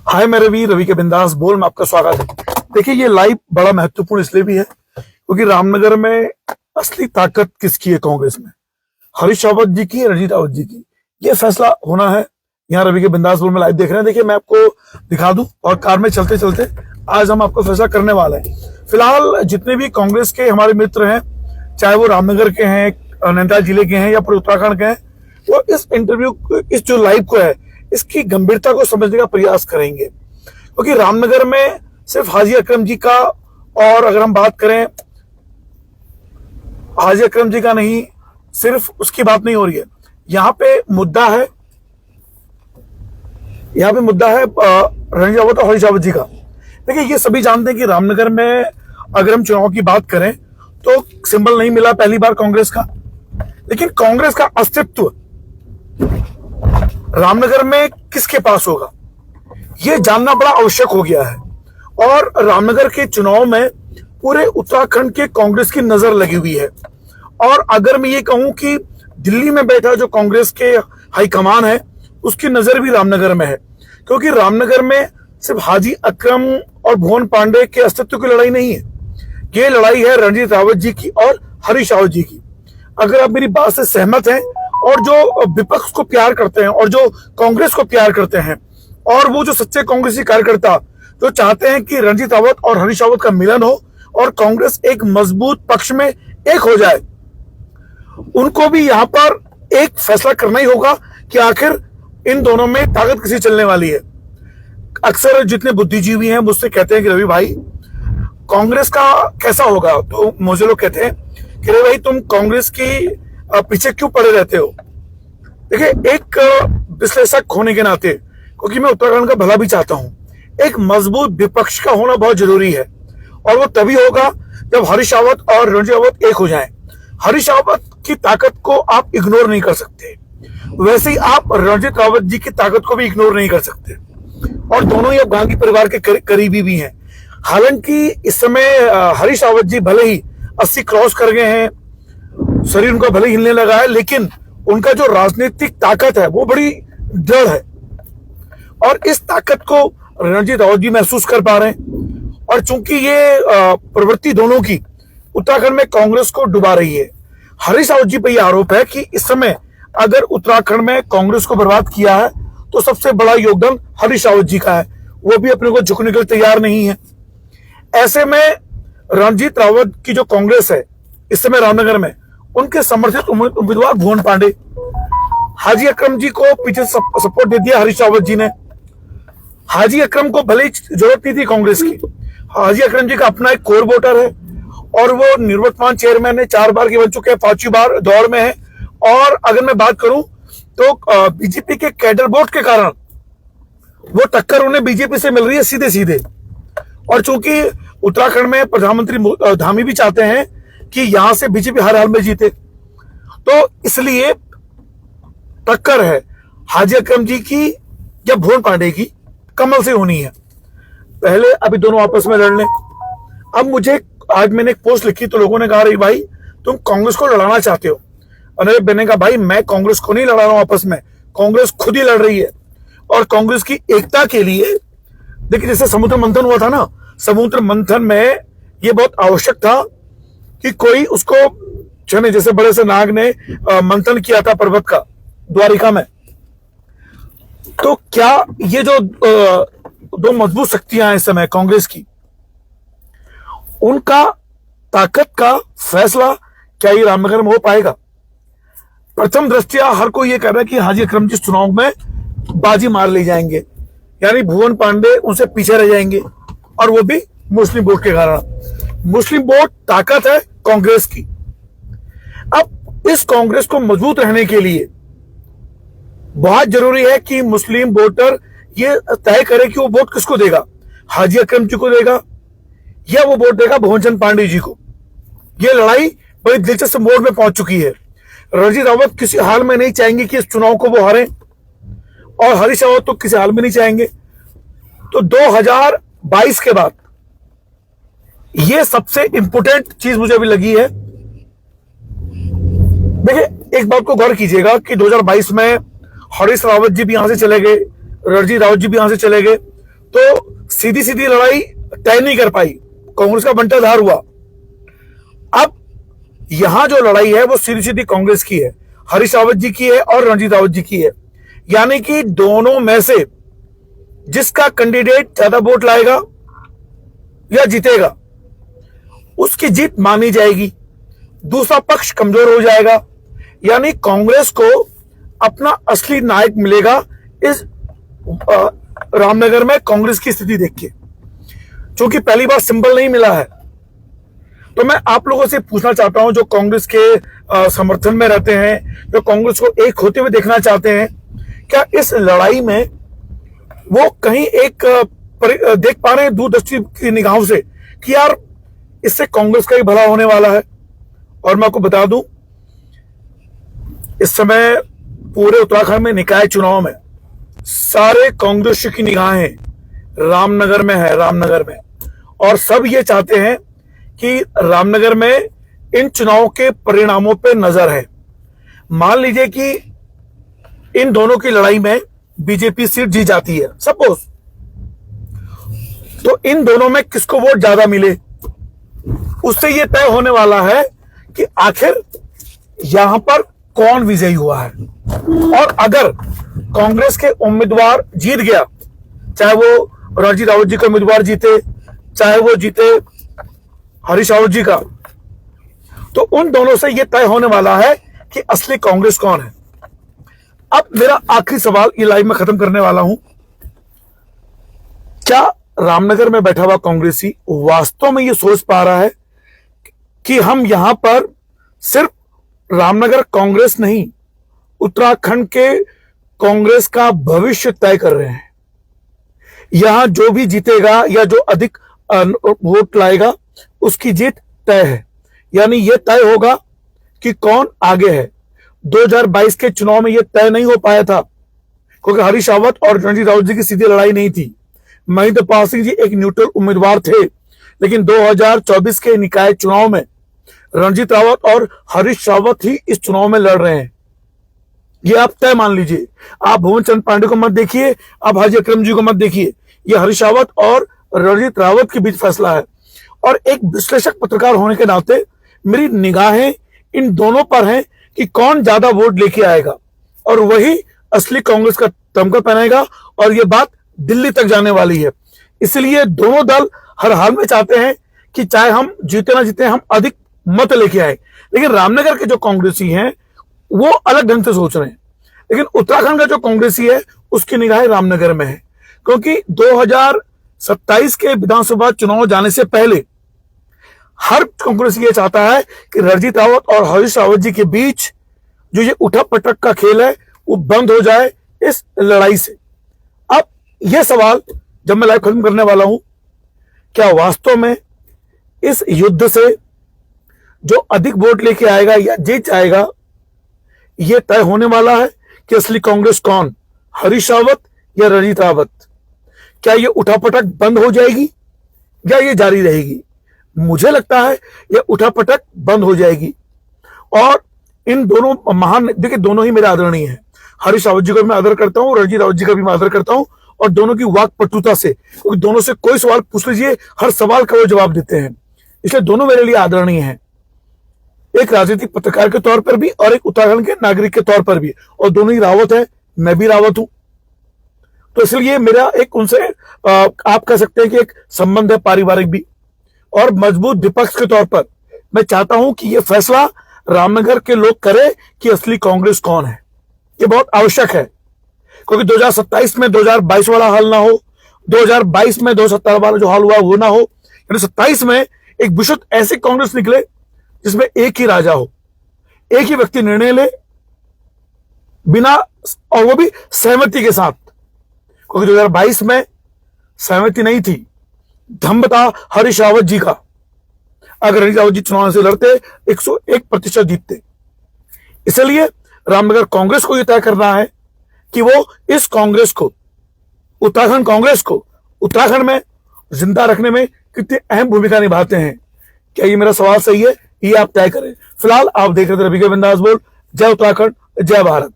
हाय मैं रवि के बिंदास बोल में आपका स्वागत है। देखिए ये लाइव बड़ा महत्वपूर्ण इसलिए भी है क्योंकि रामनगर में असली ताकत किसकी है कांग्रेस में, हरीश रावत जी की, रणजीत रावत जी की। ये फैसला होना है। यहाँ रवि के बिंदास बोल में लाइव देख रहे हैं। देखिए मैं आपको दिखा दूं और कार में चलते चलते आज हम आपको फैसला करने वाले हैं। फिलहाल जितने भी कांग्रेस के हमारे मित्र हैं, चाहे वो रामनगर के हैं, नैनीताल जिले के हैं या पूरे उत्तराखंड के हैं, वो इस इंटरव्यू, इस जो लाइव को है, इसकी गंभीरता को समझने का प्रयास करेंगे। क्योंकि रामनगर में सिर्फ हाजी अकरम जी का, और अगर हम बात करें हाजी अकरम जी का नहीं, सिर्फ उसकी बात नहीं हो रही है। यहाँ पे मुद्दा है रणजीत रावत और हरीश रावत जी का। देखिए ये सभी जानते हैं कि रामनगर में अगर हम चुनाव की बात करें तो सिंबल नहीं मिला पहली बार कांग्रेस का, लेकिन कांग्रेस का अस्तित्व रामनगर में किसके पास होगा यह जानना बड़ा आवश्यक हो गया है। और रामनगर के चुनाव में पूरे उत्तराखंड के कांग्रेस की नजर लगी हुई है। और अगर मैं ये कहूं कि दिल्ली में बैठा जो कांग्रेस के हाईकमान है, उसकी नजर भी रामनगर में है। क्योंकि रामनगर में सिर्फ हाजी अकरम और भुवन पांडे के अस्तित्व की लड़ाई नहीं है, ये लड़ाई है रणजीत रावत जी की और हरीश रावत जी की। अगर आप मेरी बात से सहमत हैं और जो विपक्ष को प्यार करते हैं और जो कांग्रेस को प्यार करते हैं, और वो जो सच्चे कांग्रेसी कार्यकर्ता जो चाहते हैं कि रणजीत रावत और हरीश रावत का मिलन हो और कांग्रेस एक मजबूत पक्ष में एक हो जाए, उनको भी यहां पर एक फैसला करना ही होगा कि आखिर इन दोनों में ताकत किसी चलने वाली है। अक्सर जितने बुद्धिजीवी हैं मुझसे कहते हैं कि रवि भाई कांग्रेस का कैसा होगा, तो मुझे लोग कहते हैं कि रवि भाई तुम कांग्रेस की पीछे क्यों पड़े रहते हो। देखिए एक विश्लेषक होने के नाते, क्योंकि मैं उत्तराखंड का भला भी चाहता हूं, एक मजबूत विपक्ष का होना बहुत जरूरी है। और वो तभी होगा जब हरीश रावत और रणजीत रावत एक हो जाएं। हरीश रावत की ताकत को आप इग्नोर नहीं कर सकते, वैसे ही आप रणजीत रावत जी की ताकत को भी इग्नोर नहीं कर सकते। और दोनों ही अब गांधी परिवार के करीबी भी हैं। हालांकि इस समय हरीश रावत जी भले ही 80 क्रॉस कर गए हैं, शरीर उनका भले हिलने लगा है, लेकिन उनका जो राजनीतिक ताकत है वो बड़ी दृढ़ है। और इस ताकत को रणजीत रावत जी महसूस कर पा रहे हैं। और चूंकि ये प्रवृत्ति दोनों की उत्तराखंड में कांग्रेस को डुबा रही है, हरीश रावत जी पर यह आरोप है कि इस समय अगर उत्तराखंड में कांग्रेस को बर्बाद किया है तो सबसे बड़ा योगदान हरीश रावत जी का है। वो भी अपने को झुकने के लिए तैयार नहीं है। ऐसे में रणजीत रावत की जो कांग्रेस है इस समय रामनगर में, उनके समर्थित उम्मीदवार भुवन पांडे, हाजी अकरम जी को पीछे सपोर्ट दे दिया हरीश रावत जी ने। हाजी अकरम को भले ही जरूरत नहीं थी कांग्रेस की, हाजी अकरम जी का अपना एक कोर वोटर है और वो निवर्तमान चेयरमैन है, 4 बार के बन चुके हैं, 5वीं बार दौड़ में है। और अगर मैं बात करूं तो बीजेपी के कैडर वोट के कारण वो टक्कर उन्हें बीजेपी से मिल रही है सीधे सीधे। और चूंकि उत्तराखंड में प्रधानमंत्री धामी भी चाहते हैं कि यहां से बीजेपी हर हाल में जीते, तो इसलिए टक्कर है हाजी अकरम जी की या भुवन पांडे की, कमल से होनी है। पहले अभी दोनों आपस में लड़ लें। अब मुझे आज मैंने एक पोस्ट लिखी तो लोगों ने कहा रही भाई तुम कांग्रेस को लड़ाना चाहते हो। और मैंने कहा भाई मैं कांग्रेस को नहीं लड़ा रहा हूं आपस में, कांग्रेस खुद ही लड़ रही है। और कांग्रेस की एकता के लिए देखिए जैसे समुद्र मंथन हुआ था ना, समुद्र मंथन में यह बहुत आवश्यक था कि कोई उसको छने, जैसे बड़े से नाग ने मंथन किया था पर्वत का द्वारिका में। तो क्या ये जो दो मजबूत शक्तियां हैं इस समय कांग्रेस की, उनका ताकत का फैसला क्या ये रामनगर में हो पाएगा? प्रथम दृष्टया हर कोई ये कह रहा है कि हाजी अकरम जी चुनाव में बाजी मार ले जाएंगे, यानी भुवन पांडे उनसे पीछे रह जाएंगे, और वो भी मुस्लिम वोट के कारण। मुस्लिम वोट ताकत है कांग्रेस की। अब इस कांग्रेस को मजबूत रहने के लिए बहुत जरूरी है कि मुस्लिम वोटर ये तय करे कि वो वोट किसको देगा, हाजी अकरम जी को देगा या वो वोट देगा भुवन चंद पांडे जी को। ये लड़ाई बड़ी दिलचस्प मोड़ में पहुंच चुकी है। रणजीत रावत किसी हाल में नहीं चाहेंगे कि इस चुनाव को वो हारें, और हरीश रावत तो किसी हाल में नहीं चाहेंगे। तो 2022 के बाद ये सबसे इंपोर्टेंट चीज मुझे अभी लगी है। देखिए एक बात को गौर कीजिएगा कि 2022 में हरीश रावत जी भी यहां से चले गए, रणजीत रावत जी भी यहां से चले गए, तो सीधी सीधी लड़ाई तय नहीं कर पाई, कांग्रेस का बंटाधार हुआ। अब यहां जो लड़ाई है वो सीधी सीधी कांग्रेस की है, हरीश रावत जी की है और रणजीत रावत जी की है। यानी कि दोनों में से जिसका कैंडिडेट ज्यादा वोट लाएगा या जीतेगा उसकी जीत मानी जाएगी, दूसरा पक्ष कमजोर हो जाएगा। यानी कांग्रेस को अपना असली नायक मिलेगा इस रामनगर में कांग्रेस की स्थिति देख के, क्योंकि पहली बार सिंबल नहीं मिला है। तो मैं आप लोगों से पूछना चाहता हूं जो कांग्रेस के समर्थन में रहते हैं, जो कांग्रेस को एक होते हुए देखना चाहते हैं, क्या इस लड़ाई में वो कहीं एक देख पा रहे हैं दूरदृष्टि की निगाहों से कि यार इससे कांग्रेस का ही भला होने वाला है? और मैं आपको बता दूं, इस समय पूरे उत्तराखंड में निकाय चुनाव में सारे कांग्रेस की निगाहें रामनगर में है, रामनगर में। और सब ये चाहते हैं कि रामनगर में इन चुनाव के परिणामों पे नजर है। मान लीजिए कि इन दोनों की लड़ाई में बीजेपी सीट जीत जाती है सपोज, तो इन दोनों में किसको वोट ज्यादा मिले उससे यह तय होने वाला है कि आखिर यहां पर कौन विजयी हुआ है। और अगर कांग्रेस के उम्मीदवार जीत गया, चाहे वो रणजीत रावत जी का उम्मीदवार जीते, चाहे वो जीते हरीश रावत जी का, तो उन दोनों से यह तय होने वाला है कि असली कांग्रेस कौन है। अब मेरा आखिरी सवाल ये लाइव में खत्म करने वाला हूं, क्या रामनगर में बैठा हुआ कांग्रेसी वास्तव में ये सोच पा रहा है कि हम यहां पर सिर्फ रामनगर कांग्रेस नहीं, उत्तराखंड के कांग्रेस का भविष्य तय कर रहे हैं? यहां जो भी जीतेगा या जो अधिक वोट लाएगा उसकी जीत तय है। यानी यह तय होगा कि कौन आगे है। 2022 के चुनाव में यह तय नहीं हो पाया था क्योंकि हरीश रावत और रणजीत रावत जी की सीधी लड़ाई नहीं थी। महेंद्रपाल सिंह जी एक न्यूट्रल उम्मीदवार थे, लेकिन 2024 के निकाय चुनाव में रणजीत रावत और हरीश रावत ही इस चुनाव में लड़ रहे हैं। ये आप तय मान लीजिए। आप भुवन चंद पांडे को मत देखिए, आप हाजी अकरम जी को मत देखिए, ये हरीश रावत और रणजीत रावत के बीच फैसला है। और एक विश्लेषक पत्रकार होने के नाते मेरी निगाहें इन दोनों पर हैं कि कौन ज्यादा वोट लेके आएगा और वही असली कांग्रेस का तमगा पहनेगा। और ये बात दिल्ली तक जाने वाली है। इसलिए दोनों दल हर हाल में चाहते हैं कि चाहे हम जीते ना जीते, हम अधिक मत लेके आए। लेकिन रामनगर के जो कांग्रेसी हैं वो अलग ढंग से सोच रहे हैं। लेकिन उत्तराखंड का जो कांग्रेसी है उसकी निगाहें रामनगर में है, क्योंकि 2027 के विधानसभा चुनाव जाने से पहले हर कांग्रेसी ये चाहता है कि रणजीत रावत और हरीश रावत जी के बीच जो ये उठक पटक का खेल है वो बंद हो जाए इस लड़ाई से। अब यह सवाल जब मैं लाइव खत्म करने वाला हूं, क्या वास्तव में इस युद्ध से जो अधिक वोट लेके आएगा या जीत जाएगा, यह तय होने वाला है कि असली कांग्रेस कौन, हरीश रावत या रणजीत रावत। क्या यह उठापटक बंद हो जाएगी या यह जारी रहेगी? मुझे लगता है यह उठापटक बंद हो जाएगी। और इन दोनों महान, देखिए दोनों ही मेरे आदरणीय हैं, हरीश रावत जी को भी मैं आदर करता हूं, रणजीत रावत जी का भी मैं आदर करता हूं। और दोनों की वाक पटुता से, क्योंकि दोनों से कोई सवाल पूछ लीजिए हर सवाल का वो जवाब देते हैं, इसलिए दोनों मेरे लिए आदरणीय हैं, एक राजनीतिक पत्रकार के तौर पर भी और एक उत्तराखंड के नागरिक के तौर पर भी। और दोनों ही रावत है, मैं भी रावत हूं, तो इसलिए मेरा एक उनसे आप कह सकते हैं कि एक संबंध है, पारिवारिक भी और मजबूत विपक्ष के तौर पर। मैं चाहता हूं कि यह फैसला रामनगर के लोग करें कि असली कांग्रेस कौन है। यह बहुत आवश्यक है, क्योंकि 2027 में 2022 वाला हाल ना हो, 2022 में 2017 वाला जो हाल हुआ वो ना हो। यानी 27 में एक विशुद्ध ऐसी कांग्रेस निकले जिसमें एक ही राजा हो, एक ही व्यक्ति निर्णय ले बिना, और वो भी सहमति के साथ, क्योंकि 2022 में सहमति नहीं थी, धम्म था हरीश रावत जी का। अगर हरीश रावत जी चुनाव से लड़ते 101% जीतते। इसलिए रामनगर कांग्रेस को यह तय करना है कि वो इस कांग्रेस को, उत्तराखंड कांग्रेस को उत्तराखंड में जिंदा रखने में कितनी अहम भूमिका निभाते हैं। क्या ये मेरा सवाल सही है? ये आप तय करें। फिलहाल आप देख रहे थे रवि के बिंदास बोल। जय उत्तराखंड, जय भारत।